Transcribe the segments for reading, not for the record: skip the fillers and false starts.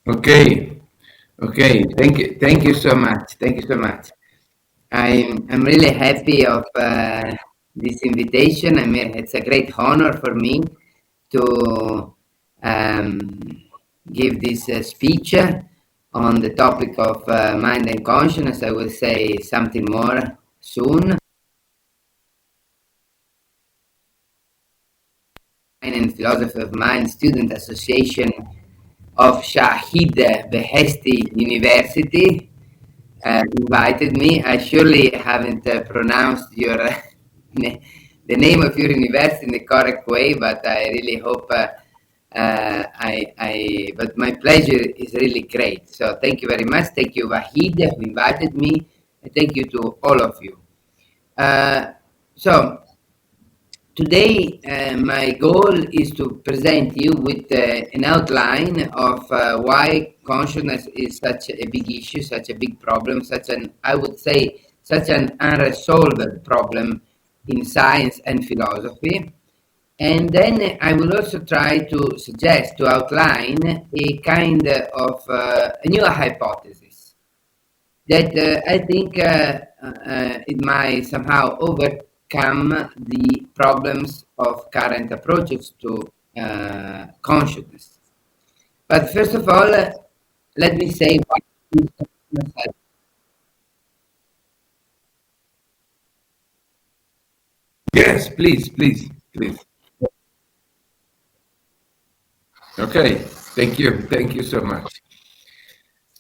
Okay, okay. Thank you so much. Thank you so much. I'm really happy of this invitation. I mean, it's a great honor for me to um, give this speech on the topic of mind and consciousness. I will say something more soon. And Philosophy of Mind Student Association of Shahid Behesti University invited me. I surely haven't pronounced your the name of your university in the correct way, but I really hope but my pleasure is really great. So thank you very much. Thank you, Wahid, who invited me, and thank you to all of you. So today, my goal is to present you with an outline of why consciousness is such a big issue, such a big problem, I would say, such an unresolved problem in science and philosophy. And then I will also try to suggest, to outline a kind of a new hypothesis that I think it might somehow overcome the problems of current approaches to consciousness. But first of all, let me say what is consciousness. Yes, please. Okay, thank you so much.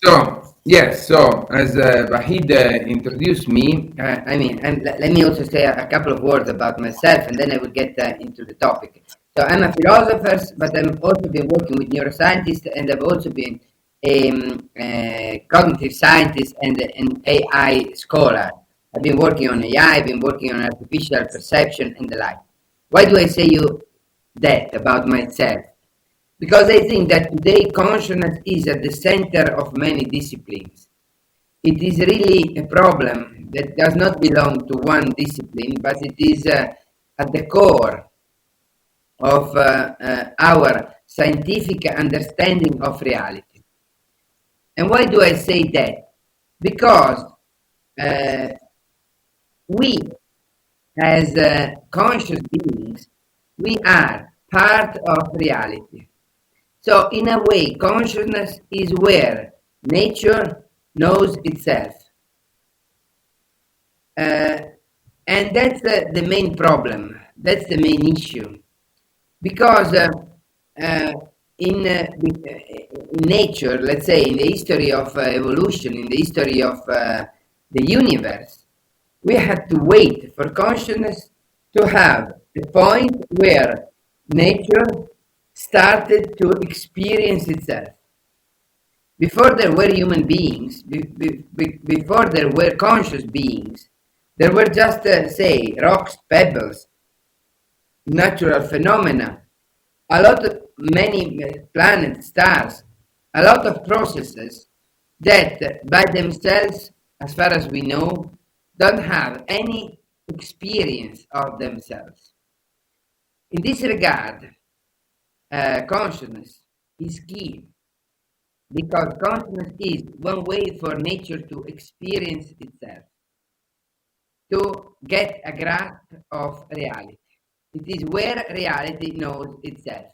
So, yes, so as Wahid introduced me, and let me also say a couple of words about myself, and then I will get into the topic. So I'm a philosopher, but I've also been working with neuroscientists, and I've also been a cognitive scientist and an AI scholar. I've been working on AI, I've been working on artificial perception and the like. Why do I say you that about myself? Because I think that today consciousness is at the center of many disciplines. It is really a problem that does not belong to one discipline, but it is at the core of our scientific understanding of reality. And why do I say that? Because we, as conscious beings, we are part of reality. So in a way, consciousness is where nature knows itself. And that's the main problem. That's the main issue. Because in nature, let's say in the history of evolution, in the history of the universe, we had to wait for consciousness to have a point where nature started to experience itself. Before there were human beings, before there were conscious beings, there were just, say, rocks, pebbles, natural phenomena, many planets, stars, a lot of processes that by themselves, as far as we know, don't have any experience of themselves. In this regard, consciousness is key, because consciousness is one way for nature to experience itself, to get a grasp of reality. It is where reality knows itself.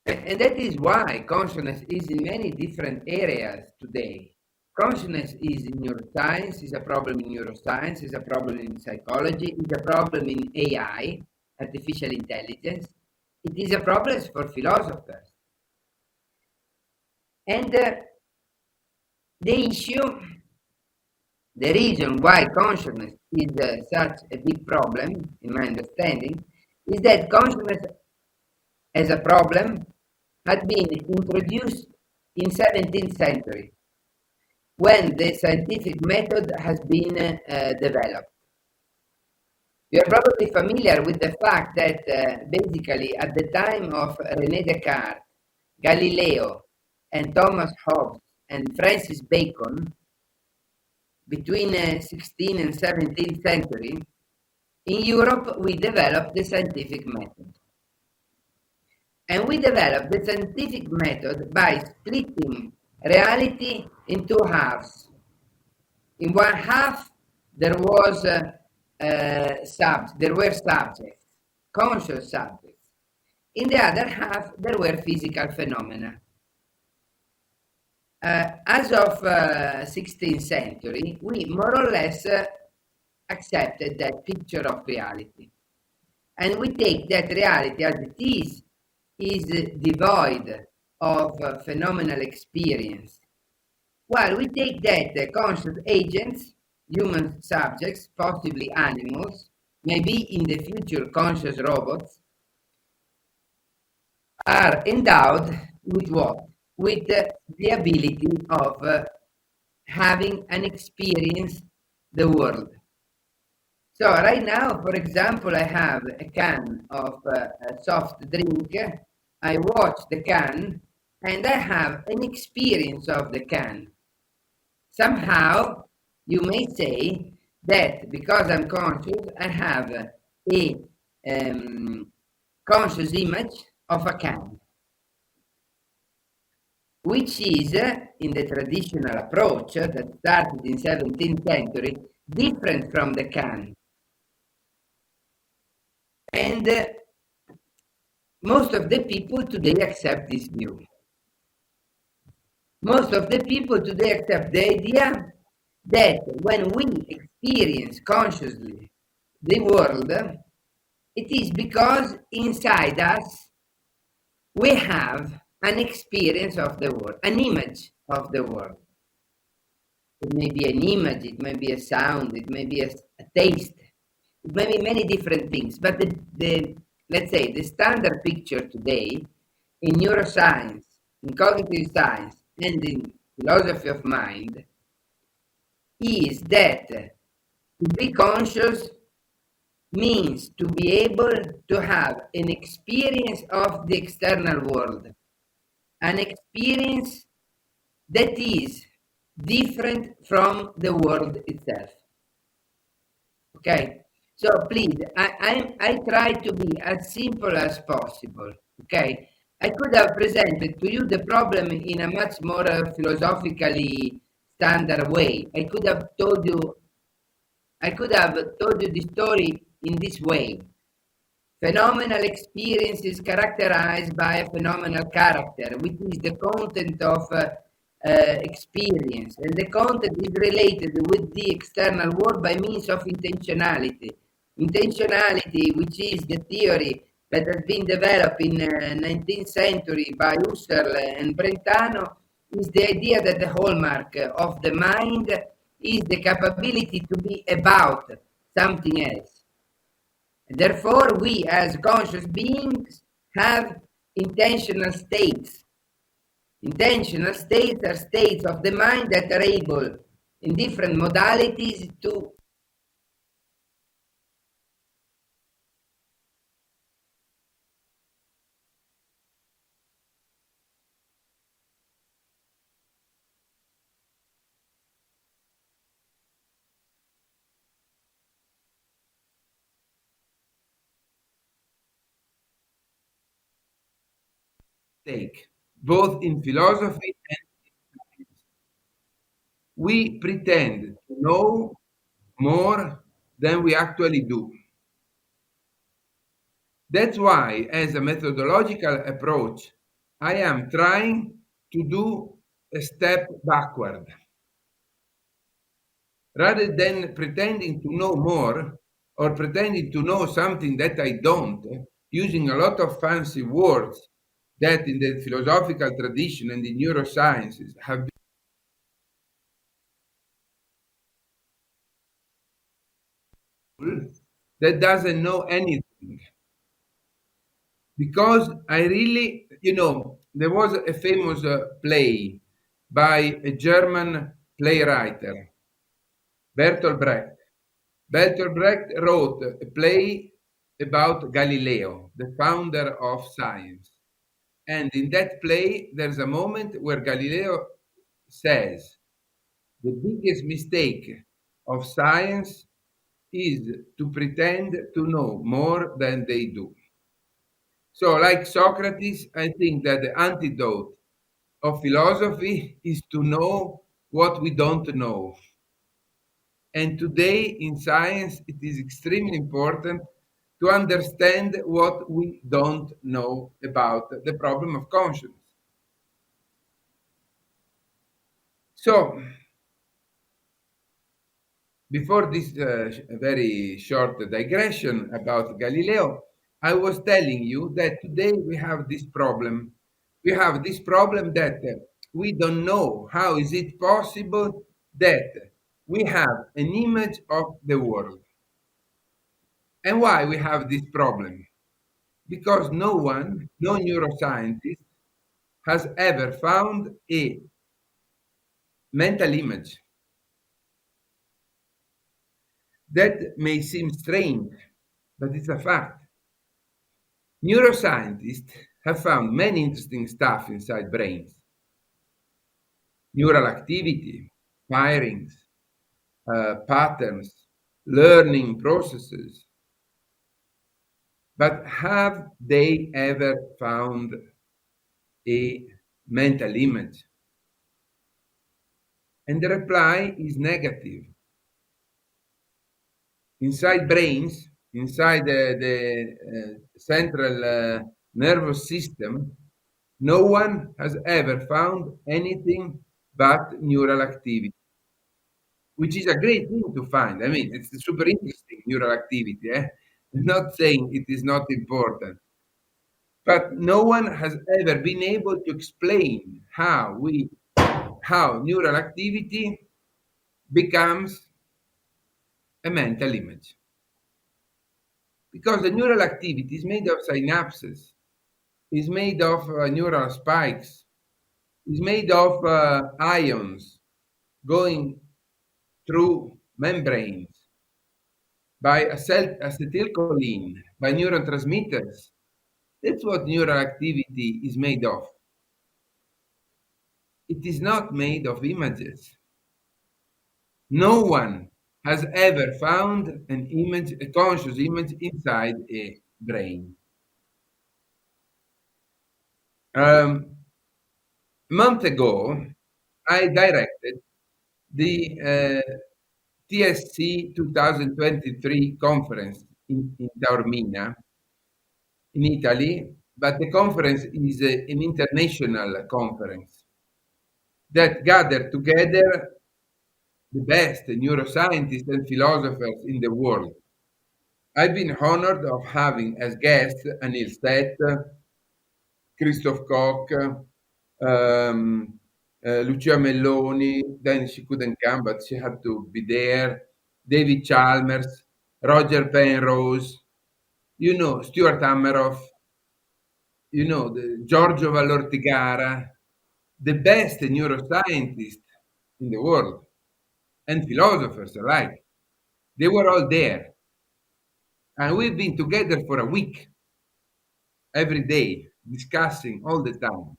And that is why consciousness is in many different areas today. Consciousness is in neuroscience, is a problem in neuroscience, is a problem in psychology, is a problem in AI, artificial intelligence. It is a problem for philosophers. And the issue, the reason why consciousness is such a big problem, in my understanding, is that consciousness as a problem had been introduced in 17th century, when the scientific method has been developed. You are probably familiar with the fact that basically at the time of René Descartes, Galileo, and Thomas Hobbes, and Francis Bacon, between 16th and 17th century, in Europe we developed the scientific method. And we developed the scientific method by splitting reality in two halves. In one half, there were subjects, conscious subjects. In the other half, there were physical phenomena. As of 16th century, we more or less accepted that picture of reality. And we take that reality as it is devoid of phenomenal experience. While we take that the conscious agents, human subjects, possibly animals, maybe in the future conscious robots, are endowed with what? With the ability of having an experience the world. So right now, for example, I have a can of a soft drink. I watch the can and I have an experience of the can. Somehow, you may say that because I'm conscious, I have a conscious image of a can, which is, in the traditional approach that started in 17th century, different from the can. And most of the people today accept this view. Most of the people today accept the idea that when we experience consciously the world, it is because inside us we have an experience of the world, an image of the world. It may be an image, it may be a sound, it may be a taste, it may be many different things. But let's say the standard picture today in neuroscience, in cognitive science, and in philosophy of mind is that to be conscious means to be able to have an experience of the external world, an experience that is different from the world itself. Okay, so please, I try to be as simple as possible. Okay, I could have presented to you the problem in a much more philosophically standard way. I could have told you the story in this way. Phenomenal experience is characterized by a phenomenal character, which is the content of experience, and the content is related with the external world by means of intentionality. Intentionality, which is the theory that has been developed in 19th century by Husserl and Brentano, is the idea that the hallmark of the mind is the capability to be about something else. Therefore, we as conscious beings have intentional states. Intentional states are states of the mind that are able, in different modalities, to take, both in philosophy and in science. We pretend to know more than we actually do. That's why, as a methodological approach, I am trying to do a step backward. Rather than pretending to know more or pretending to know something that I don't, using a lot of fancy words that in the philosophical tradition and in neurosciences have been that doesn't know anything. Because I really, there was a famous play by a German playwright, Bertolt Brecht. Bertolt Brecht wrote a play about Galileo, the founder of science. And in that play, there's a moment where Galileo says, the biggest mistake of science is to pretend to know more than they do. So, like Socrates, I think that the antidote of philosophy is to know what we don't know. And today in science, it is extremely important to understand what we don't know about the problem of consciousness. So, before this very short digression about Galileo, I was telling you that today we have this problem. We have this problem that we don't know how is it possible that we have an image of the world. And why we have this problem? Because no one, no neuroscientist, has ever found a mental image. That may seem strange, but it's a fact. Neuroscientists have found many interesting stuff inside brains: neural activity, firings, patterns, learning processes. But have they ever found a mental image? And the reply is negative. Inside brains, inside the central nervous system, no one has ever found anything but neural activity, which is a great thing to find. I mean, it's super interesting, neural activity. I'm not saying it is not important, but no one has ever been able to explain how neural activity becomes a mental image. Because the neural activity is made of synapses, is made of neural spikes, is made of ions going through membranes by acetylcholine, by neurotransmitters. That's what neural activity is made of. It is not made of images. No one has ever found an image, a conscious image inside a brain. A month ago, I directed the TSC 2023 conference in Taormina, in Italy, but the conference is an international conference that gathered together the best neuroscientists and philosophers in the world. I've been honored of having as guests Anil Seth, Christoph Koch, Lucia Melloni. Then she couldn't come, but she had to be there. David Chalmers, Roger Penrose, Stuart Hameroff, Giorgio Vallortigara, the best neuroscientists in the world and philosophers alike. They were all there. And we've been together for a week, every day, discussing all the time.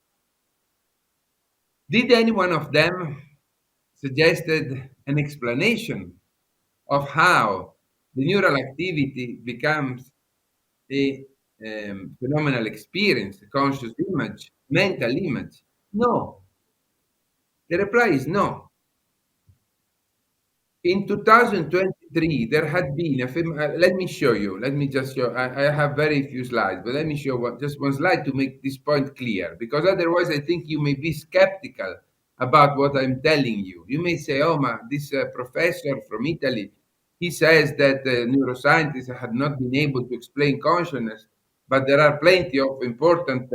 Did any one of them suggested an explanation of how the neural activity becomes a phenomenal experience, a conscious image, mental image? No. The reply is no. In 2023, there had been a film. Let me show you. Let me just show. I have very few slides, but let me show just one slide to make this point clear. Because otherwise, I think you may be skeptical about what I'm telling you. You may say, "Oh, this professor from Italy, he says that neuroscientists had not been able to explain consciousness, but there are plenty of important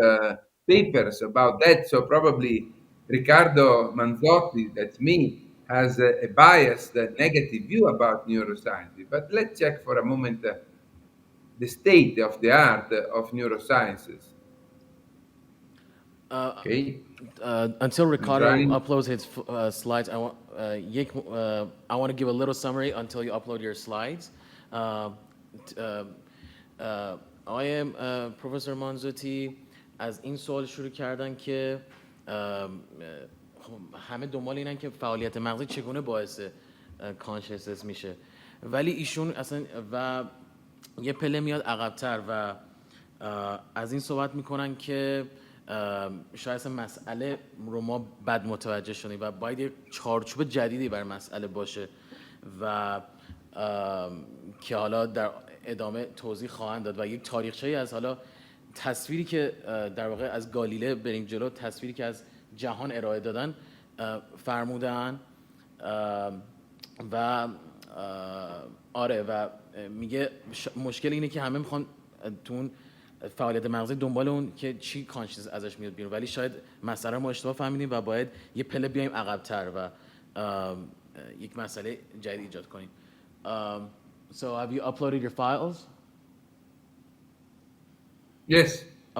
papers about that. So probably Riccardo Manzotti, that's me, has a biased, negative view about neuroscience. But let's check for a moment the state of the art of neurosciences. Okay, Until I'm Ricardo trying. uploads his slides, I want to give a little summary until you upload your slides. Uh, t- uh, آقای پروفسور مانزوتی از این سوال شروع کردن که همه دنبال اینن که فعالیت مغزی چگونه باعث کانشسنس میشه، ولی ایشون اصلا و یه پله میاد عقب‌تر و از این صحبت میکنن که شاید اصلا مسئله رو ما بد متوجه شدیم و باید یک چارچوب جدیدی بر مسئله باشه و که حالا در ادامه توضیح خواهند داد و یک تاریخچه‌ای از حالا تصویری که در واقع از گالیله بریم جلو، تصویری که از جهان ارائه دادن فرمودن و آره و میگه مشکل اینه که همه میخوان تو اون فعالیت مغزی دنبال اون که چی کانشس ازش میاد بیرون، ولی شاید مسئله رو ما اشتباه فهمیدیم و باید یه پله بیایم عقب‌تر و یک مسئله جدید ایجاد کنیم. So have you uploaded your files? Yes.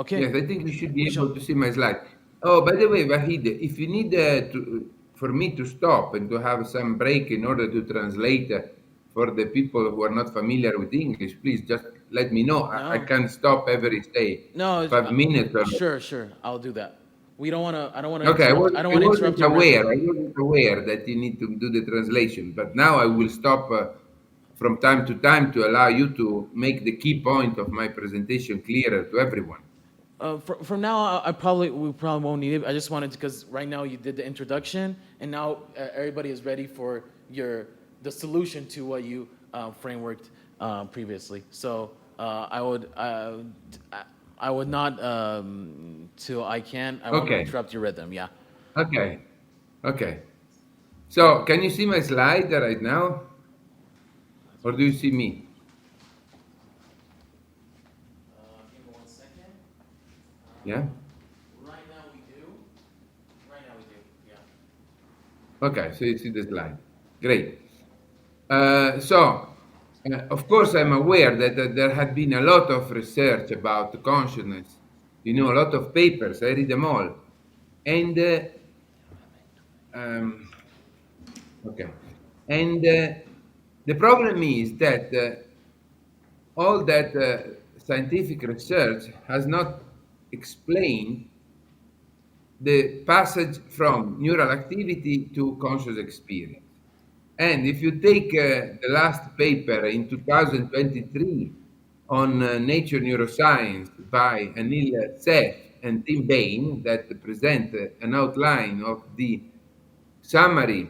Okay. Yes, I think you should be able to see my slide. Oh, by the way, Wahid, if you need for me to stop and to have some break in order to translate for the people who are not familiar with English, please just let me know. No. I can stop every say No, 5 minutes. Or sure, I'll do that. We don't want to. I don't want to. Okay, I don't want to interrupt your aware. I wasn't aware that you need to do the translation, but now I will stop from time to time to allow you to make the key point of my presentation clearer to everyone. From now, we probably won't need it. I just wanted to, because right now you did the introduction, and now everybody is ready for the solution to what you frameworked previously. So I would not till I can. I won't interrupt your rhythm. Yeah. Okay. So can you see my slide right now, or do you see me? Give me 1 second. Yeah. Right now we do. Yeah. Okay, so you see the slide. Great. Of course, I'm aware that there had been a lot of research about consciousness. You know, a lot of papers. I read them all. And the problem is that all that scientific research has not explained the passage from neural activity to conscious experience. And if you take the last paper in 2023 on Nature Neuroscience by Anil Seth and Tim Bain that present an outline of the summary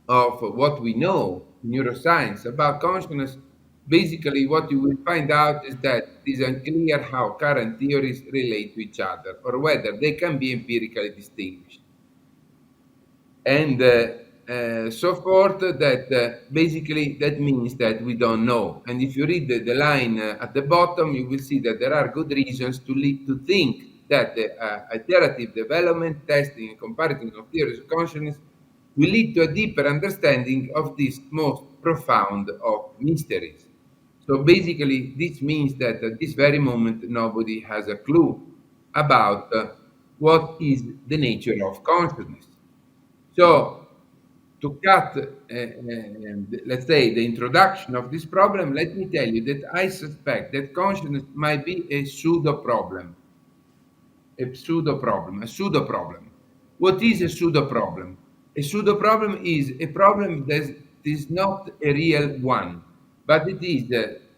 of what we know in neuroscience about consciousness, basically what you will find out is that it is unclear how current theories relate to each other or whether they can be empirically distinguished. And so forth, that basically that means that we don't know. And if you read the line at the bottom, you will see that there are good reasons to think that the iterative development, testing, and comparison of theories of consciousness will lead to a deeper understanding of this most profound of mysteries. So basically, this means that at this very moment, nobody has a clue about what is the nature of consciousness. So, to cut, let's say, the introduction of this problem, let me tell you that I suspect that consciousness might be a pseudo-problem. A pseudo-problem. What is a pseudo-problem? A pseudo-problem is a problem that is not a real one, but it is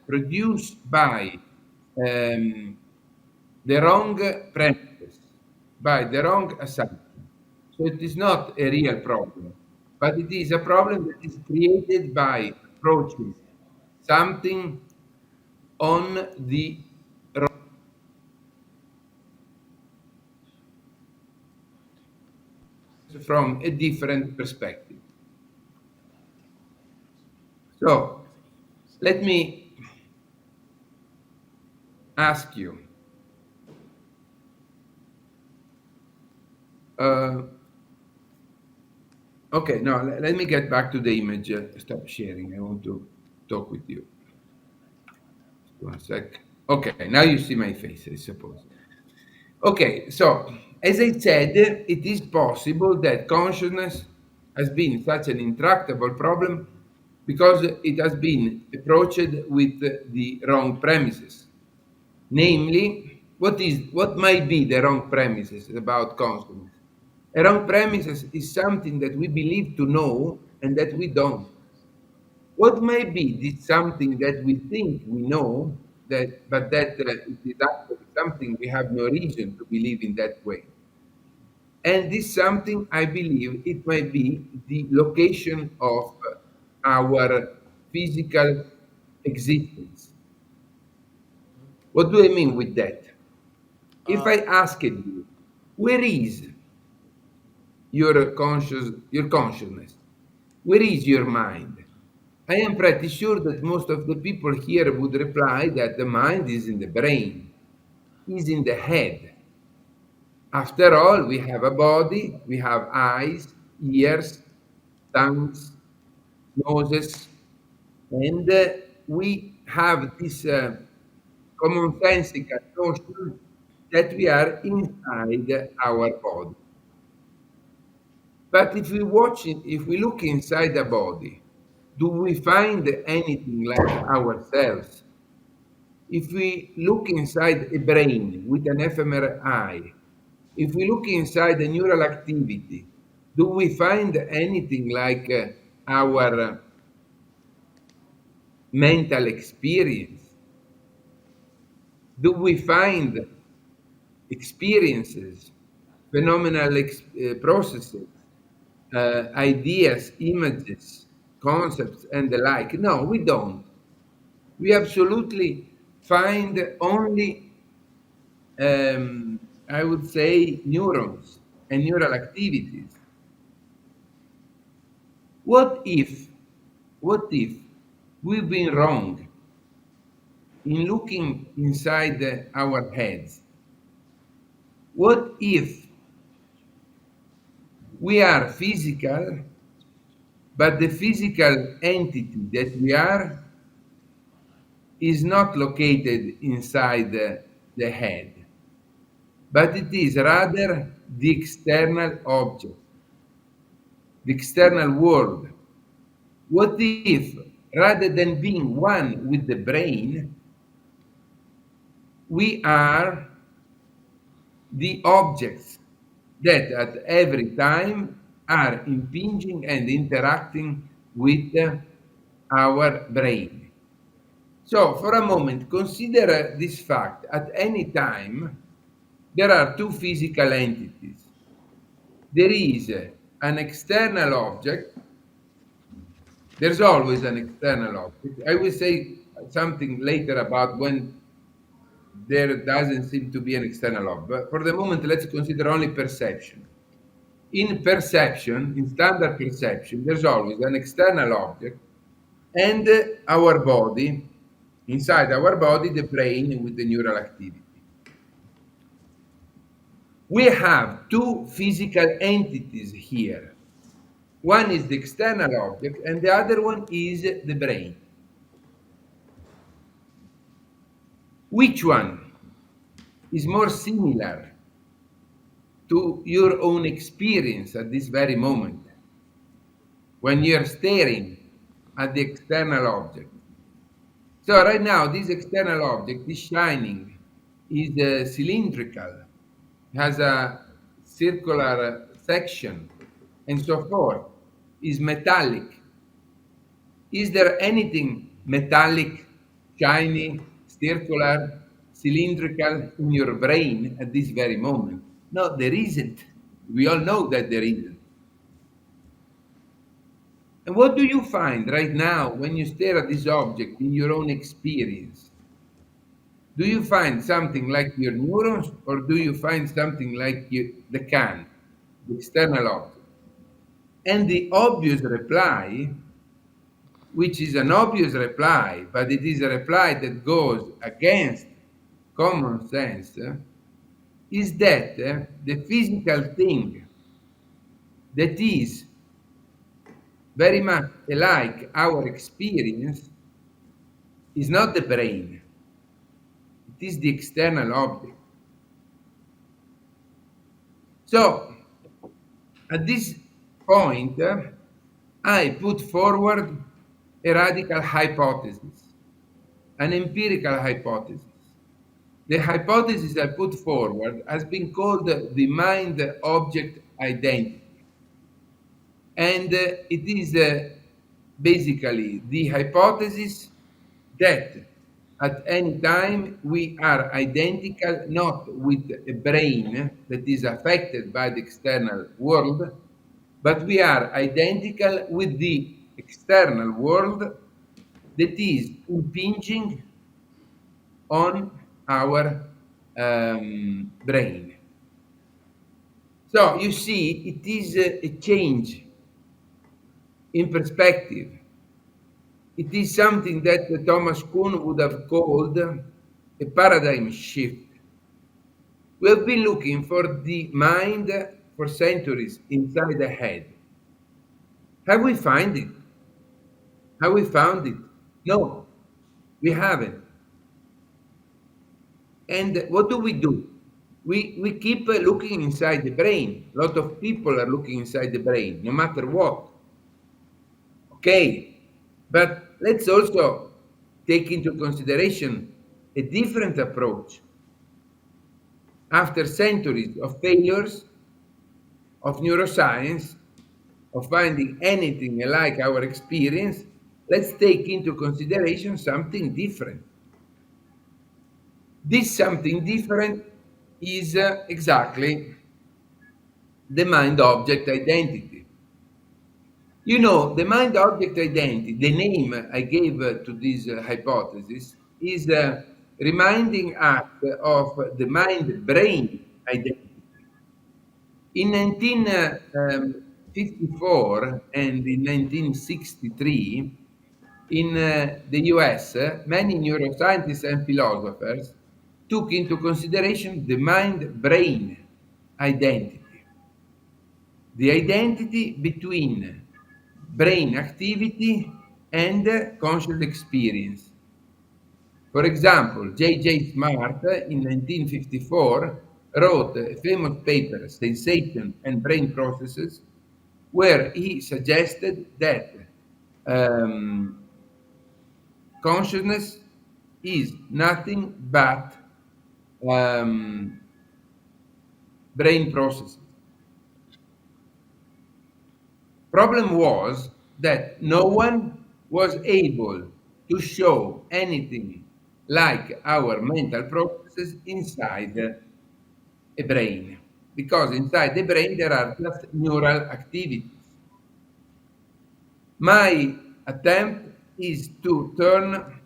produced by the wrong premises, by the wrong assumption. So it is not a real problem, but it is a problem that is created by approaching something on the from a different perspective. So let me ask you, okay, now let me get back to the image. Stop sharing. I want to talk with you. 1 sec. Okay, now you see my face, I suppose. Okay, so as I said, it is possible that consciousness has been such an intractable problem because it has been approached with the wrong premises. Namely, what might be the wrong premises about consciousness? A wrong premises is something that we believe to know and that we don't. What might be this something that we think we know that it is actually something we have no reason to believe in that way. And this something, I believe, it might be the location of our physical existence. What do I mean with that? If I asked you, where is your consciousness? Where is your mind? I am pretty sure that most of the people here would reply that the mind is in the brain, is in the head. After all, we have a body, we have eyes, ears, tongues, noses, and we have this commonsensical notion that we are inside our body. But if we look inside the body, do we find anything like ourselves? If we look inside a brain with an ephemeral eye, if we look inside the neural activity, do we find anything like our mental experience? Do we find experiences, phenomenal processes, ideas, images, concepts, and the like? No, we don't. We absolutely find only, I would say, neurons and neural activities. What if we've been wrong in looking inside our heads? What if we are physical, but the physical entity that we are is not located inside the head, but it is rather the external object, the external world? What if, rather than being one with the brain, we are the objects that at every time are impinging and interacting with our brain? So, for a moment, consider this fact. At any time, there are two physical entities. There is an external object. There's always an external object. I will say something later about when there doesn't seem to be an external object. But for the moment, let's consider only perception. In perception, in standard perception, there's always an external object and our body, inside our body, the brain with the neural activity. We have two physical entities here. One is the external object, and the other one is the brain. Which one is more similar to your own experience at this very moment when you're staring at the external object? So right now, this external object is shining, is cylindrical, has a circular section, and so forth, is metallic. Is there anything metallic, shiny, circular, cylindrical in your brain at this very moment? No, there isn't. We all know that there isn't. And what do you find right now when you stare at this object in your own experience? Do you find something like your neurons, or do you find something like the can, the external object? And the obvious reply, which is an obvious reply, but it is a reply that goes against common sense, is that the physical thing that is very much like our experience is not the brain, it is the external object. So, at this point, I put forward a radical hypothesis, an empirical hypothesis. The hypothesis I put forward has been called the mind-object identity. And it is basically the hypothesis that at any time we are identical not with a brain that is affected by the external world, but we are identical with the external world that is impinging on our brain. So you see, it is a change in perspective. It is something that Thomas Kuhn would have called a paradigm shift. We have been looking for the mind for centuries inside the head. Have we found it? Have we found it? No, we haven't. And what do? We keep looking inside the brain. A lot of people are looking inside the brain, no matter what. Okay, but let's also take into consideration a different approach. After centuries of failures of neuroscience, of finding anything like our experience, let's take into consideration something different. This something different is exactly the mind-object identity. You know, the mind-object identity, the name I gave to this hypothesis, is reminding us of the mind-brain identity. In 1954 and in 1963, in the US, many neuroscientists and philosophers took into consideration the mind-brain identity, the identity between brain activity and conscious experience. For example, J.J. Smart in 1954 wrote a famous paper, Sensation and Brain Processes, where he suggested that consciousness is nothing but brain processes. Problem was that no one was able to show anything like our mental processes inside a brain, because inside the brain there are just neural activities. My attempt is to turn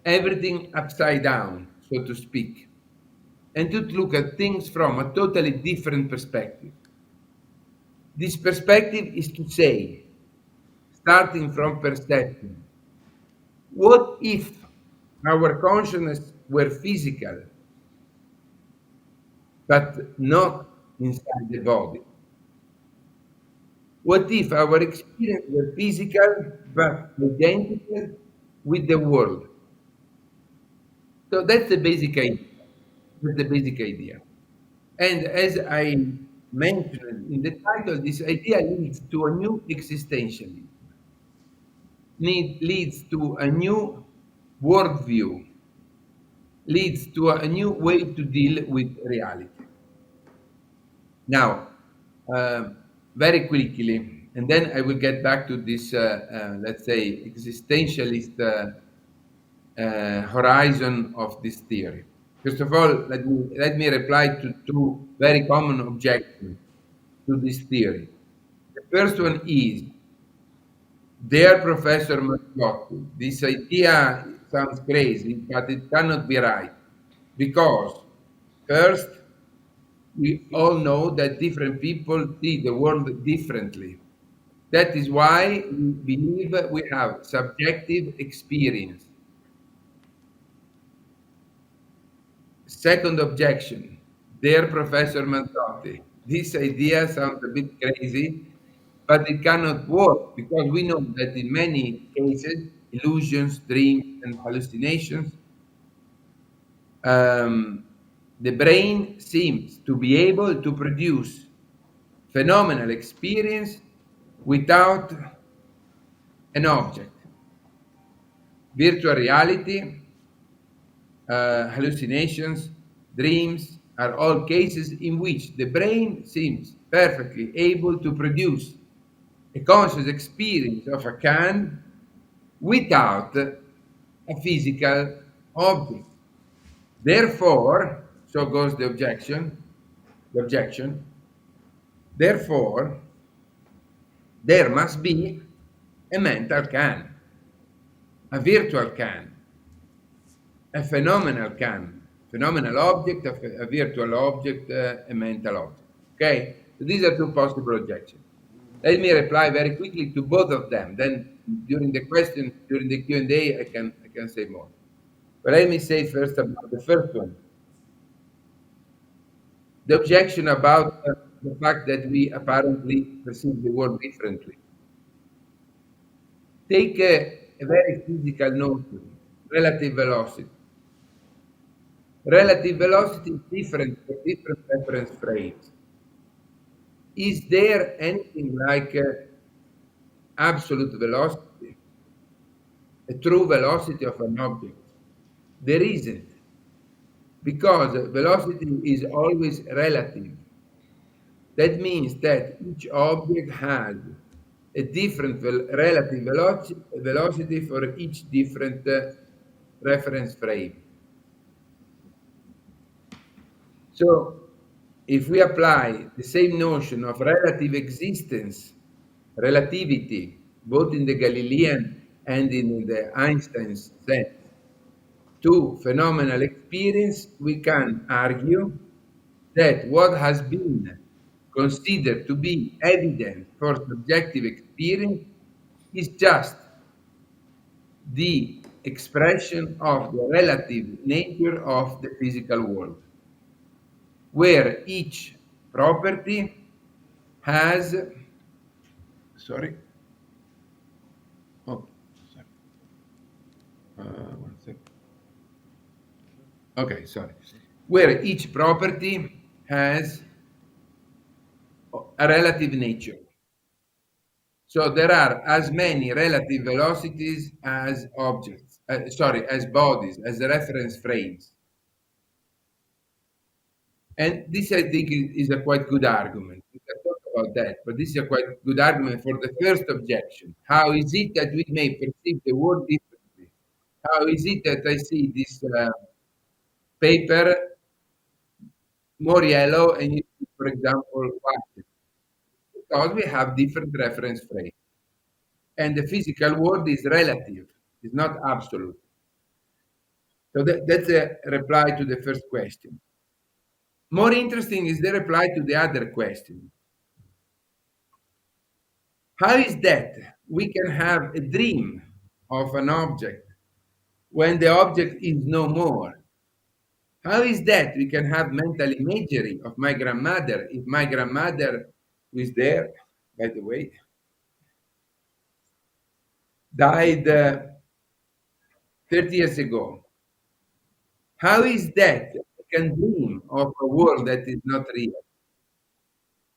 everything upside down, so to speak, and to look at things from a totally different perspective. This perspective is to say, starting from perception, what if our consciousness were physical, but not inside the body? What if our experience were physical, but identical with the world? So that's the basic idea. That's the basic idea. And as I mentioned in the title, this idea leads to a new existentialism, leads to a new worldview, leads to a new way to deal with reality. Now, very quickly, and then I will get back to this, let's say, existentialist horizon of this theory. First of all, let me reply to two very common objections to this theory. The first one is, dear Professor Mangiotti, this idea sounds crazy, but it cannot be right. Because, first, we all know that different people see the world differently. That is why we believe we have subjective experience. Second objection, dear Professor Mangiotti, this idea sounds a bit crazy, but it cannot work because we know that in many cases, illusions, dreams, and hallucinations, the brain seems to be able to produce phenomenal experience without an object. Virtual reality, hallucinations, dreams are all cases in which the brain seems perfectly able to produce a conscious experience of a kind without a physical object. Therefore, so goes the objection, therefore, there must be a mental can, a virtual can, a phenomenal object, a virtual object, a mental object. Okay, so these are two possible objections. Let me reply very quickly to both of them. Then during the Q&A, I can say more. But let me say first about the first one. The objection about the fact that we apparently perceive the world differently. Take a very physical notion, relative velocity. Relative velocity is different for different reference frames. Is there anything like absolute velocity, a true velocity of an object? There isn't, because velocity is always relative. That means that each object has a different relative velocity for each different reference frame. So if we apply the same notion of relative existence, relativity, both in the Galilean and in the Einstein's sense, to phenomenal experience, we can argue that what has been considered to be evident for subjective experience is just the expression of the relative nature of the physical world, where each property has, sorry, oh, sorry, one second. Okay, sorry, where each property has a relative nature. So there are as many relative velocities as objects, as bodies, as reference frames. And this, I think, is a quite good argument. We can talk about that, but this is a quite good argument for the first objection. How is it that we may perceive the world differently? How is it that I see this paper more yellow and you see, for example, white? Because we have different reference frames. And the physical world is relative, it's not absolute. So that's a reply to the first question. More interesting is the reply to the other question. How is that we can have a dream of an object when the object is no more? How is that we can have mental imagery of my grandmother if my grandmother, who is there, by the way, died 30 years ago? How is that we can dream of a world that is not real?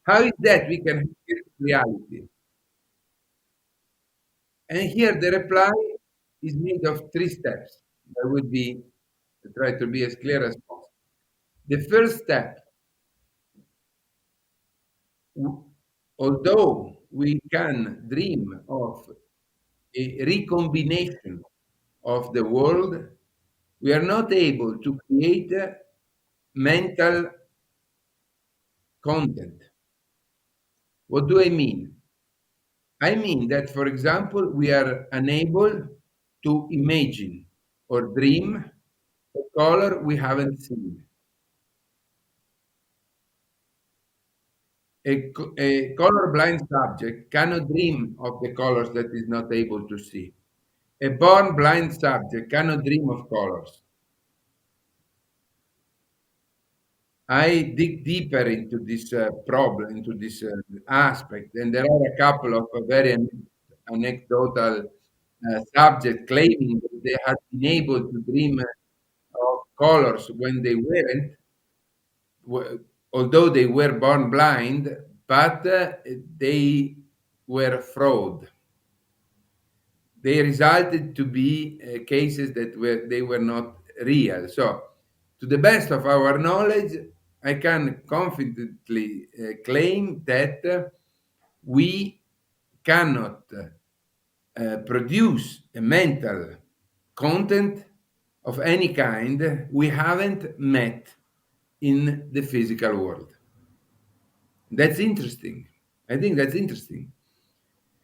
How is that we can have reality? And here the reply is made of three steps. I would try to be as clear as possible. The first step, although we can dream of a recombination of the world, we are not able to create mental content. What do I mean? I mean that, for example, we are unable to imagine or dream a color we haven't seen. A colorblind subject cannot dream of the colors that is not able to see. A born blind subject cannot dream of colors. I dig deeper into this problem, into this aspect, and there are a couple of very anecdotal subjects claiming that they had been able to dream of colors when they weren't, although they were born blind, but they were fraud. They resulted to be cases that they were not real. So, to the best of our knowledge, I can confidently claim that we cannot produce a mental content of any kind we haven't met in the physical world. That's interesting. I think that's interesting.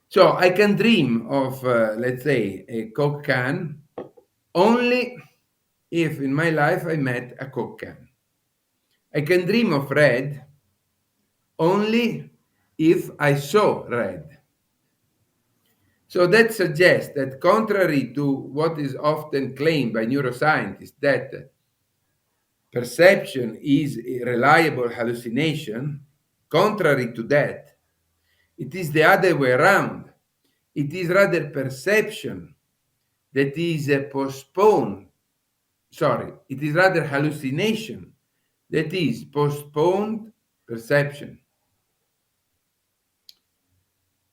So I can dream of, let's say, a Coke can only if in my life I met a Coke can. I can dream of red only if I saw red. So that suggests that, contrary to what is often claimed by neuroscientists, that perception is a reliable hallucination, contrary to that, it is the other way around. It is rather perception that is postponed. Sorry, it is rather hallucination that is postponed perception.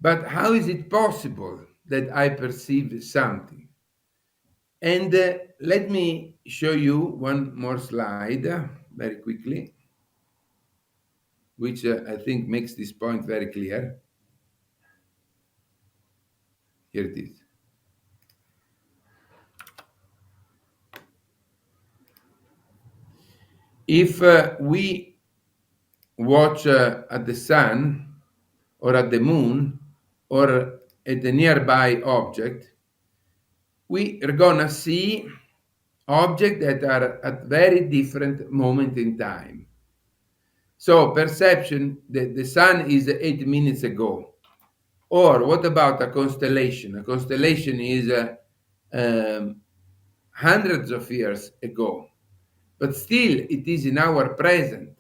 But how is it possible that I perceive something? And let me show you one more slide very quickly, which I think makes this point very clear. Here it is. If we watch at the sun or at the moon or at a nearby object, we are gonna see objects that are at very different moment in time. So perception, the sun is 8 minutes ago. Or what about a constellation? A constellation is hundreds of years ago, but still it is in our present.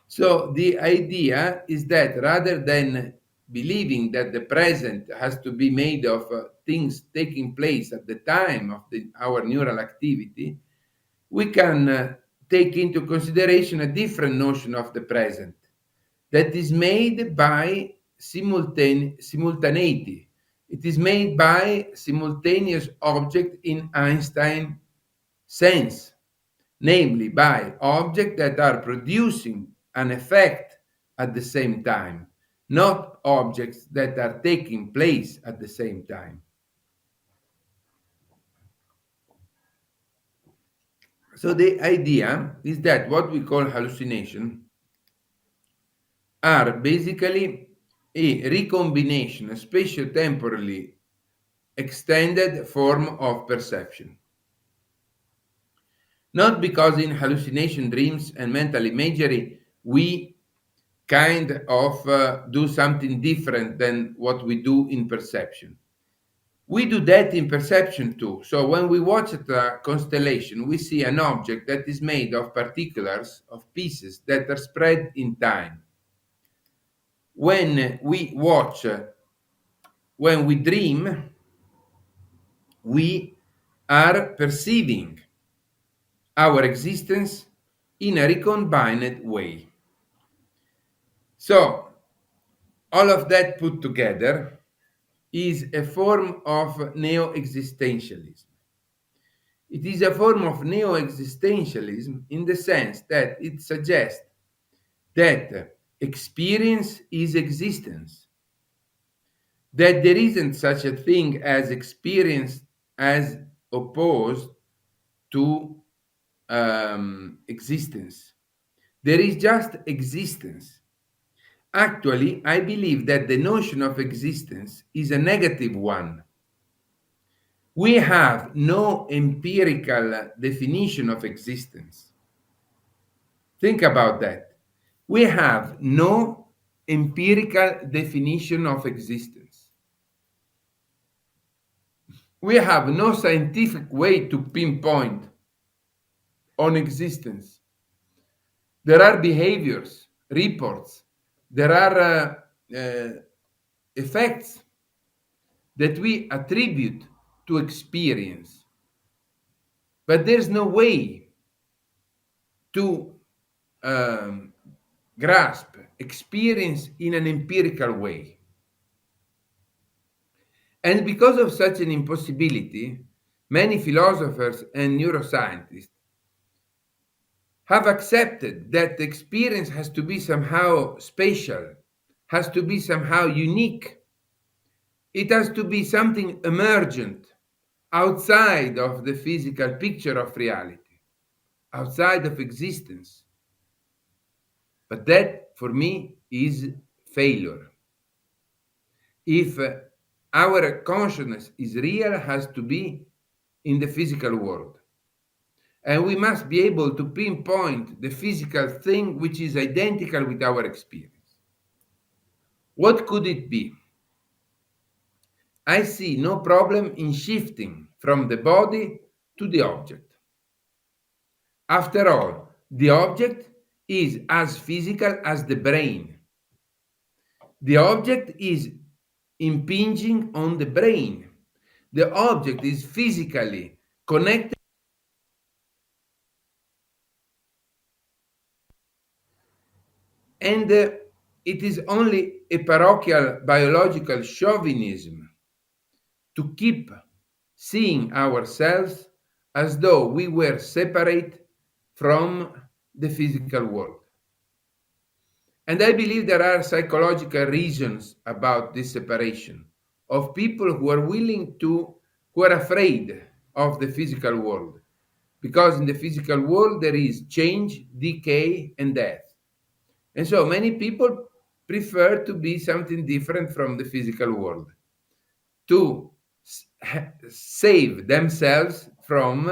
So the idea is that rather than believing that the present has to be made of things taking place at the time of our neural activity, we can take into consideration a different notion of the present that is made by simultaneity. It is made by simultaneous object in Einstein sense, namely by objects that are producing an effect at the same time, not objects that are taking place at the same time. So the idea is that what we call hallucination are basically a recombination, a spatio-temporally extended form of perception. Not because in hallucination, dreams, and mental imagery we kind of do something different than what we do in perception. We do that in perception too. So when we watch a constellation, we see an object that is made of particulars, of pieces that are spread in time. When we watch, when we dream, we are perceiving our existence in a recombined way. So all of that put together is a form of neo-existentialism. It is a form of neo-existentialism in the sense that it suggests that experience is existence, that there isn't such a thing as experience as opposed to existence. There is just existence. Actually, I believe that the notion of existence is a negative one. We have no empirical definition of existence. Think about that. We have no empirical definition of existence. We have no scientific way to pinpoint on existence. There are behaviors, reports, there are effects that we attribute to experience. But there's no way to grasp experience in an empirical way. And because of such an impossibility, many philosophers and neuroscientists have accepted that the experience has to be somehow spatial, has to be somehow unique. It has to be something emergent outside of the physical picture of reality, outside of existence. But that, for me, is failure. If our consciousness is real, it has to be in the physical world. And we must be able to pinpoint the physical thing which is identical with our experience. What could it be? I see no problem in shifting from the body to the object. After all, the object is as physical as the brain. The object is impinging on the brain. The object is physically connected, and it is only a parochial biological chauvinism to keep seeing ourselves as though we were separate from the physical world. And I believe there are psychological reasons about this separation of people who are afraid of the physical world. Because in the physical world there is change, decay, and death. And so many people prefer to be something different from the physical world, to save themselves from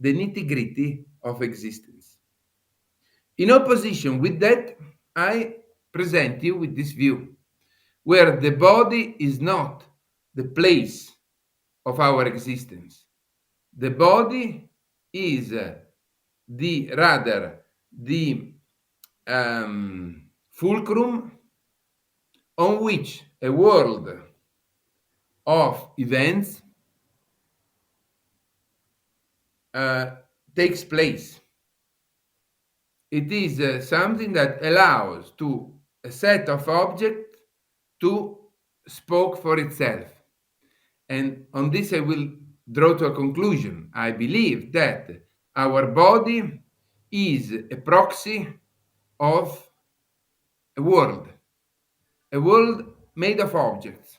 the nitty-gritty of existence. In opposition with that, I present you with this view, where the body is not the place of our existence. The body is rather the fulcrum on which a world of events takes place. It is something that allows to a set of objects to speak for itself. And on this I will draw to a conclusion. I believe that our body is a proxy of a world made of objects,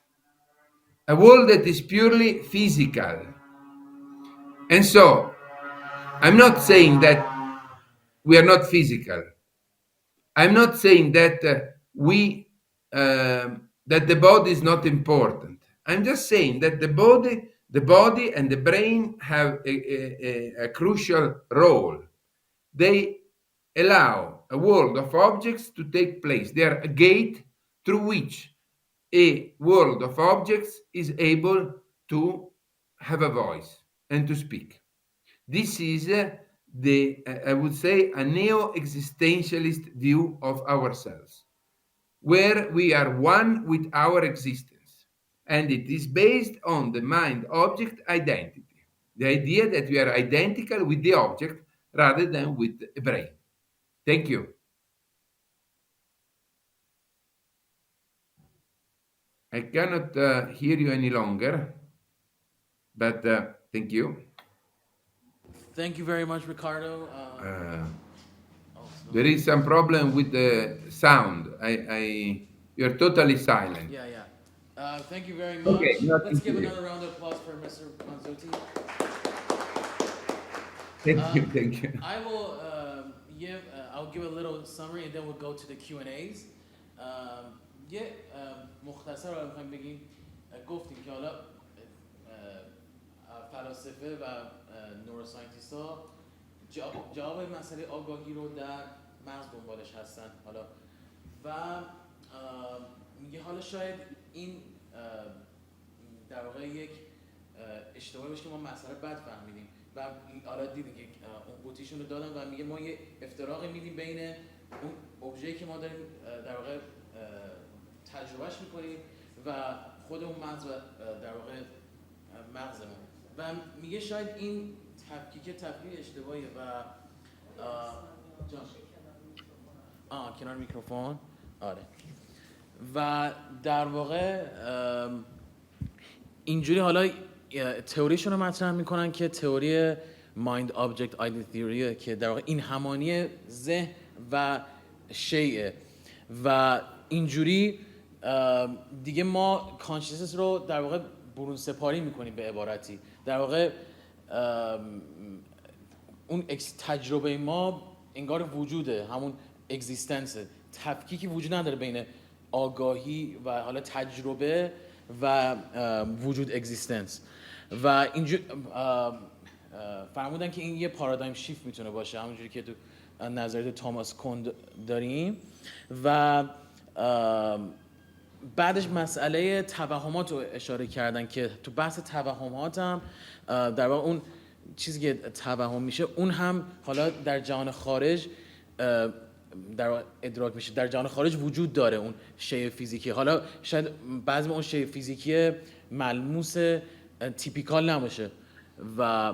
a world that is purely physical. And so I'm not saying that we are not physical. I'm not saying that that the body is not important. I'm just saying that the body and the brain have a crucial role. They allow a world of objects to take place. They are a gate through which a world of objects is able to have a voice and to speak. This is I would say, a neo-existentialist view of ourselves, where we are one with our existence. And it is based on the mind-object identity, the idea that we are identical with the object rather than with a brain. Thank you. I cannot hear you any longer, but thank you. Thank you very much, Ricardo. There is some problem with the sound. You're totally silent. Yeah. Thank you very much. Okay, Let's give another round of applause for Mr. Mانزوتی. Thank you. I will I'll give a little summary and then we'll go to the Q&As. یه مختصر رو می‌خوایم بگیم. گفتیم که حالا فلاسفه و نوروساینتیست‌ها جواب مسئله آگاهی رو در مغز دنبالش هستن. حالا و میگه حالا شاید این در واقع یک اشتباهی باشه که ما مسئله بد فهمیدیم و حالا دیدیم که اون قوطیشون رو دادن و میگه ما یه افتراقی میدیم بین اون ابژه‌ای که ما داریم در واقع تجربهش میکنیم و خود اون مغز و در واقع مغزمون و میگه شاید این تفکیک اشتباهیه و کنار میکروفون آره و در واقع اینجوری حالا تئوریشون رو مطرح میکنن که تئوری مایند آبجکت آیدنتیتی تئوریه که در واقع این همانی ذهن و شیء و اینجوری دیگه ما کانشسنس رو در واقع برون سپاری میکنیم به عبارتی. در واقع اون تجربه ما انگار وجوده، همون اگزیستنس، تفکیکی وجود نداره بین آگاهی و حالا تجربه و وجود اگزیستنس. و اینجور فرمودن که این یه پارادایم شیفت میتونه باشه، همونجوری که تو نظریات توماس کون داریم. و بعدش مسئله توهمات رو اشاره کردن که تو بحث توهمات هم در واقع اون چیزی که توهم میشه اون هم حالا در جهان خارج در ادراک میشه، در جهان خارج وجود داره اون شیء فیزیکی. حالا شاید بعضی اون شیء فیزیکی ملموس تیپیکال نباشه و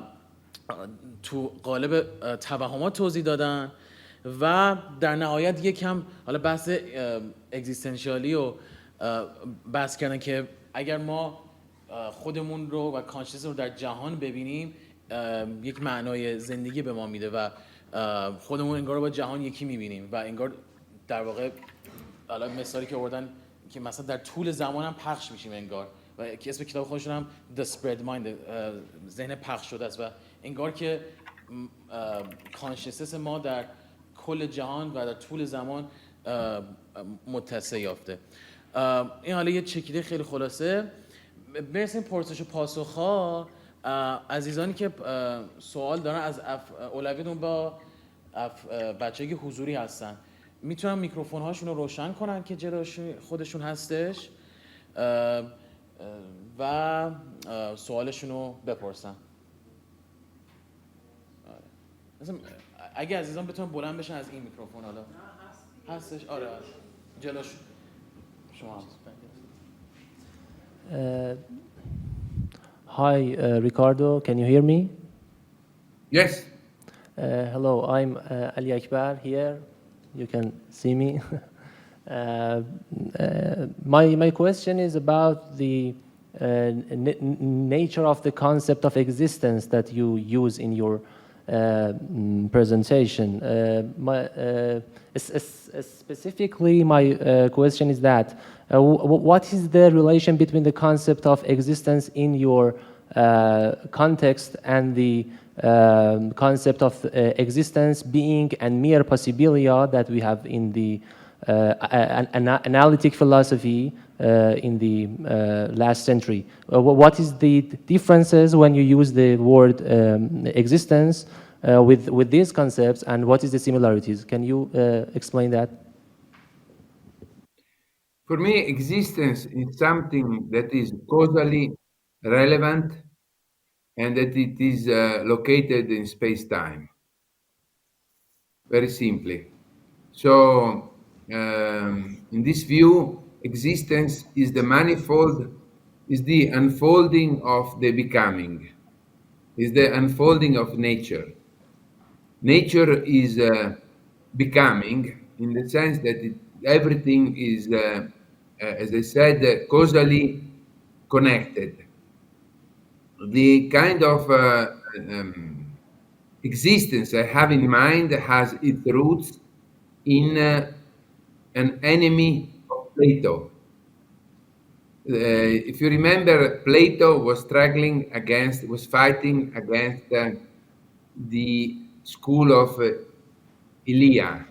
تو قالب توهمات توضیح دادن. و در نهایت یکم حالا بحث اگزیستانسیالی رو بحث کردن که اگر ما خودمون رو و کانشنس رو در جهان ببینیم یک معنای زندگی به ما میده و خودمون انگار رو با جهان یکی میبینیم و انگار در واقع حالا مثالی که آوردن که مثلا در طول زمان هم پخش میشیم انگار، و که اسم کتاب خودشون هم The Spread Mind، ذهن پخش شده است، و انگار که کانشنس ما در کل جهان و در طول زمان متصل یافته. این حالا یه چکیده خیلی خلاصه. برسیم پرسش و پاسخ‌ها. عزیزانی که سوال دارن از اولویتون با بچه‌ای که حضوری هستن میتونن میکروفون هاشون رو روشن کنن که جلوش خودشون هستش و سوالشون رو بپرسن. اگه عزیزان بتونن بلند بشن از این میکروفون. حالا هستش؟ آره جلوش شما هست. Hi, Ricardo, can you hear me? Yes. Hello, I'm Ali Akbar here. You can see me. My question is about the nature of the concept of existence that you use in your presentation. Specifically, my question is that what is the relation between the concept of existence in your context and the concept of existence being and mere possibilia that we have in the analytic philosophy in the last century? What is the differences when you use the word existence with these concepts, and what is the similarities? Can you explain that? For me, existence is something that is causally relevant and that it is located in space-time. Very simply. So, in this view, existence is the manifold, is the unfolding of the becoming, is the unfolding of nature. Nature is becoming in the sense that everything is, as I said, causally connected. The kind of existence I have in mind has its roots in an enemy of Plato. If you remember, Plato was fighting against the school of Elea,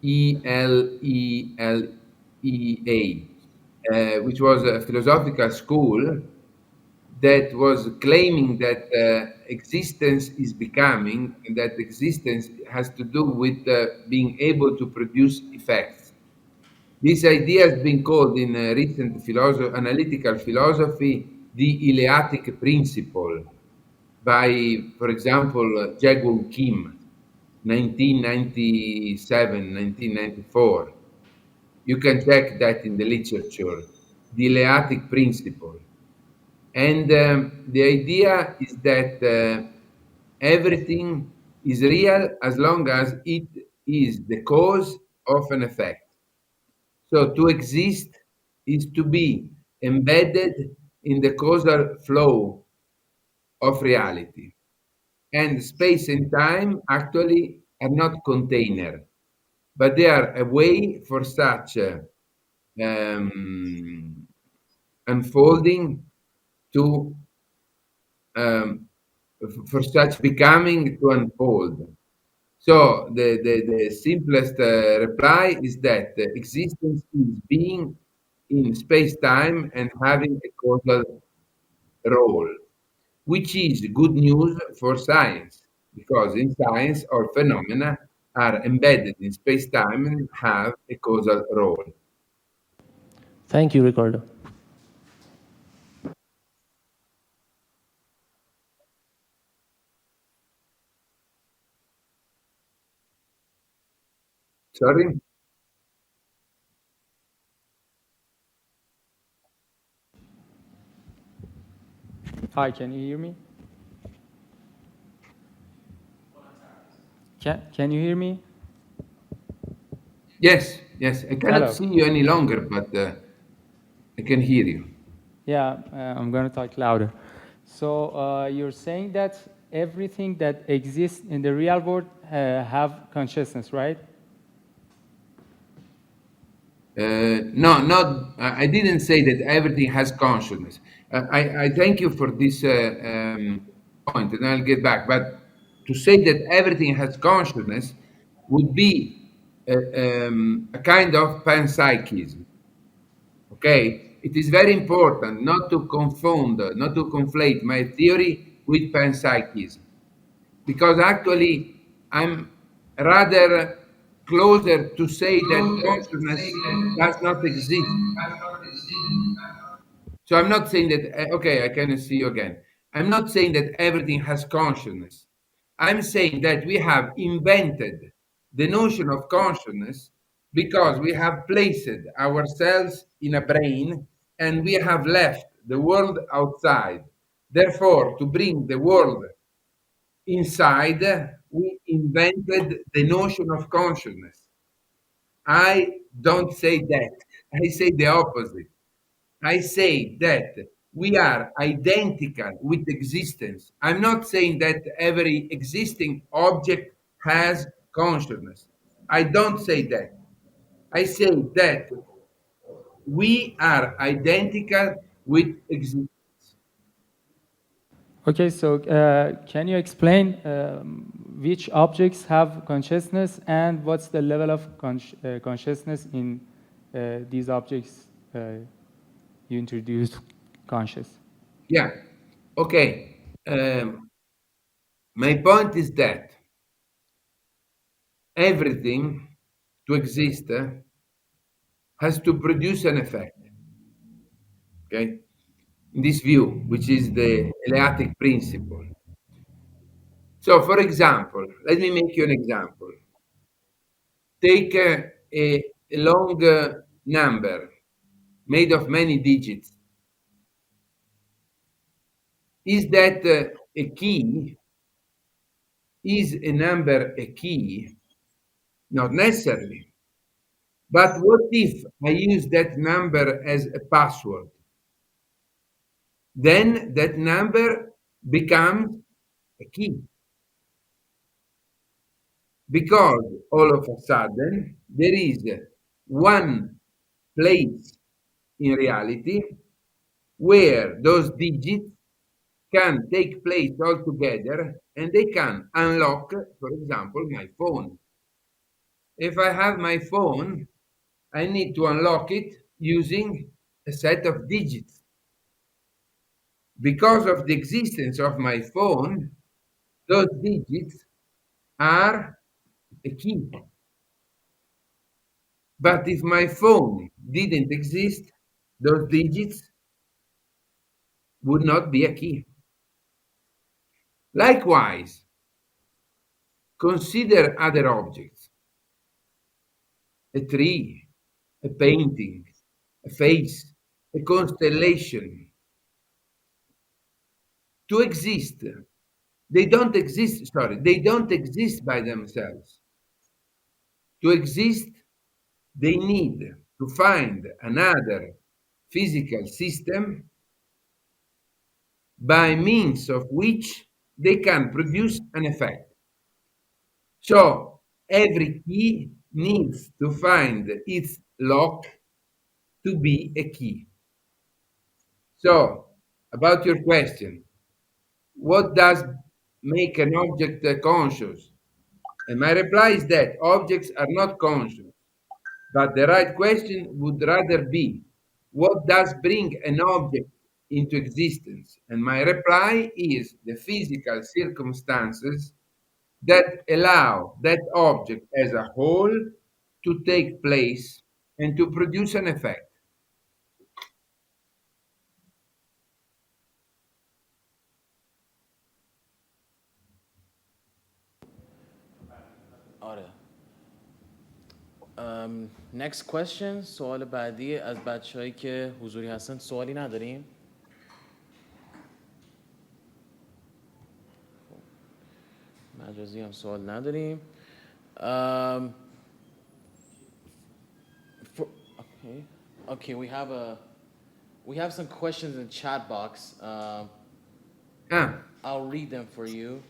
Elea, which was a philosophical school that was claiming that existence is becoming, and that existence has to do with being able to produce effects. This idea has been called in recent analytical philosophy the Eleatic principle by, for example, Jae-Gung Kim, 1997, 1994. You can check that in the literature, the Eleatic principle. And the idea is that everything is real as long as it is the cause of an effect. So to exist is to be embedded in the causal flow of reality. And space and time actually are not container, but they are a way for such unfolding to for such becoming to unfold. So the simplest reply is that existence is being in space-time and having a causal role, which is good news for science, because in science all phenomena are embedded in space-time and have a causal role. Thank you, Ricardo. Sorry? Hi, can you hear me? Can you hear me? Yes, yes. I cannot Hello. see you any longer, but I can hear you. Yeah, I'm going to talk louder. So you're saying that everything that exists in the real world have consciousness, right? No, not. I didn't say that everything has consciousness. I thank you for this point, and I'll get back. But to say that everything has consciousness would be a kind of panpsychism. Okay, it is very important not to confound, not to conflate my theory with panpsychism, because actually I'm rather closer to say that consciousness does not exist. So I'm not saying that, okay, I can see you again. I'm not saying that everything has consciousness. I'm saying that we have invented the notion of consciousness because we have placed ourselves in a brain and we have left the world outside. Therefore, to bring the world inside, we invented the notion of consciousness. I don't say that. I say the opposite. I say that we are identical with existence. I'm not saying that every existing object has consciousness. I don't say that. I say that we are identical with existence. Okay, so can you explain which objects have consciousness and what's the level of consciousness in these objects you introduced conscious? Yeah. Okay. My point is that everything to exist has to produce an effect. Okay. In this view, which is the Eleatic principle. So, for example, let me make you an example. Take a long number made of many digits. Is that a key? Is a number a key? Not necessarily. But what if I use that number as a password? Then that number becomes a key. Because all of a sudden there is one place in reality where those digits can take place all together and they can unlock, for example, my phone. If I have my phone, I need to unlock it using a set of digits. Because of the existence of my phone, those digits are a key. But if my phone didn't exist, those digits would not be a key. Likewise, consider other objects: a tree, a painting, a face, a constellation. To exist, they don't exist by themselves. To exist, they need to find another physical system by means of which they can produce an effect. So every key needs to find its lock to be a key. So, about your question, what does make an object conscious? And my reply is that objects are not conscious, but the right question would rather be, what does bring an object into existence? And my reply is the physical circumstances that allow that object as a whole to take place and to produce an effect. آره. next question. سوال بعدی از بچه‌هایی که حضوری هستن. سوالی نداریم؟ مجازی هم سوال نداریم. Okay, we have some questions in the chat box. I'll read them for you.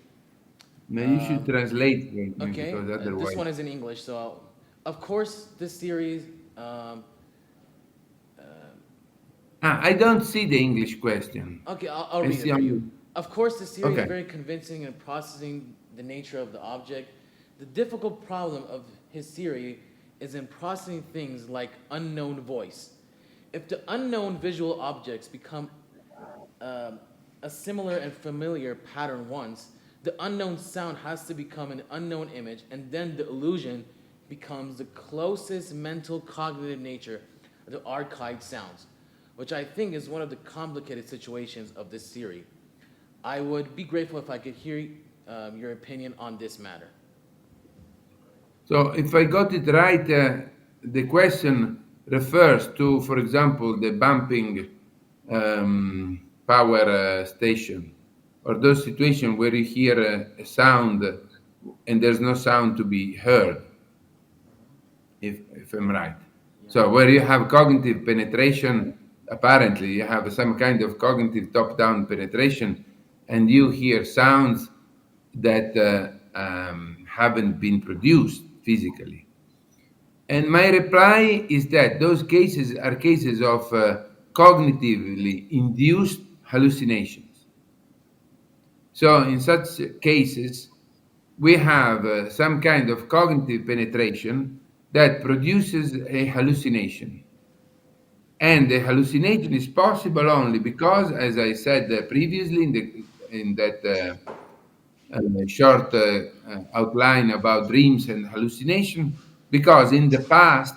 Maybe you should translate them, Okay, because otherwise... this one is in English, so of course this series. I don't see the English question. Okay, I'll read it for you. Of course, the series is very convincing in processing the nature of the object. The difficult problem of his theory is in processing things like unknown voice. If the unknown visual objects become a similar and familiar pattern once, the unknown sound has to become an unknown image, and then the illusion becomes the closest mental cognitive nature of the archived sounds, which I think is one of the complicated situations of this theory. I would be grateful if I could hear your opinion on this matter. So if I got it right, the question refers to, for example, the bumping power station, or those situations where you hear a sound and there's no sound to be heard, if I'm right. Yeah. So where you have cognitive penetration, apparently you have some kind of cognitive top-down penetration, and you hear sounds that haven't been produced physically. And my reply is that those cases are cases of cognitively induced hallucinations. So in such cases, we have some kind of cognitive penetration that produces a hallucination. And the hallucination is possible only because, as I said previously in that short outline about dreams and hallucination, because in the past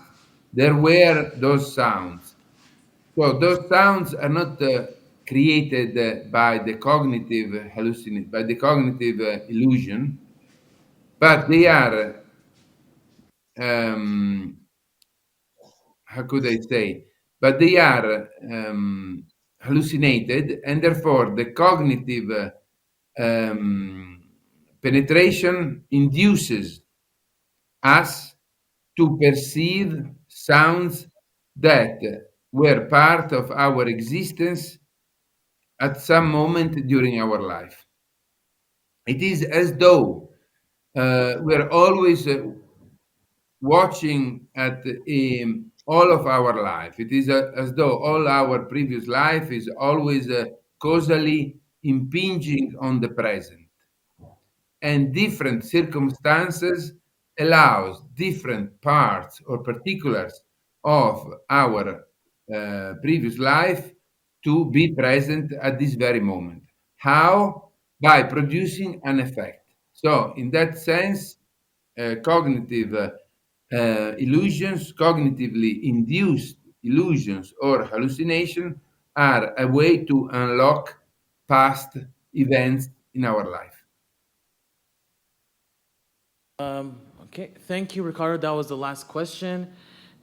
there were those sounds. So those sounds are not created by the cognitive illusion, but they are how could I say? But they are hallucinated, and therefore the cognitive penetration induces us to perceive sounds that were part of our existence at some moment during our life. It is as though we're always watching at all of our life. It is as though all our previous life is always causally impinging on the present. And different circumstances allows different parts or particulars of our previous life to be present at this very moment. How? By producing an effect. So in that sense, cognitive illusions, cognitively induced illusions or hallucination are a way to unlock past events in our life. Okay, thank you, Ricardo. That was the last question,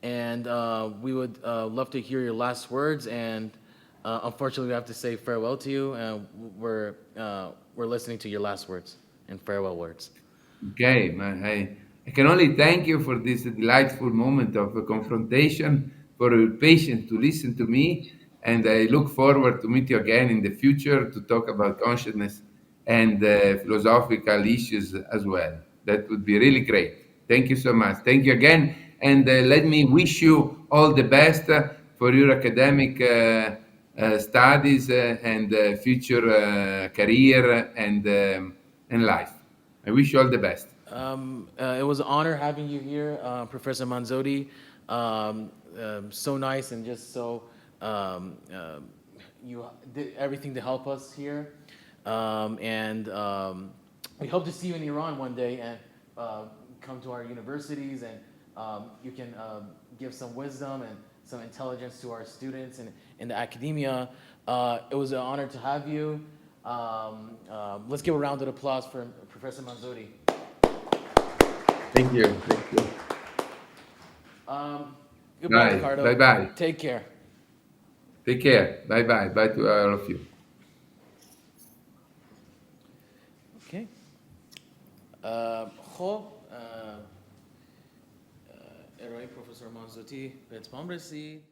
and we would love to hear your last words. And unfortunately, we have to say farewell to you. We're listening to your last words and farewell words. Okay, I can only thank you for this delightful moment of confrontation, for your patience to listen to me, and I look forward to meet you again in the future to talk about consciousness and philosophical issues as well. That would be really great. Thank you so much. Thank you again, and let me wish you all the best for your academic studies and future career and life. I wish you all the best. It was an honor having you here, Professor Mانزوتی. So nice and just so you did everything to help us here. And we hope to see you in Iran one day and come to our universities and you can give some wisdom and some intelligence to our students and in the academia. It was an honor to have you. Let's give a round of applause for Professor Mánzóty. Thank you. Thank you. Goodbye, Bye. Ricardo. Bye-bye. Take care. Take care. Bye-bye. Bye to all of you. Okay. خب ارائه پروفسور مانزوتی به اتمام رسید.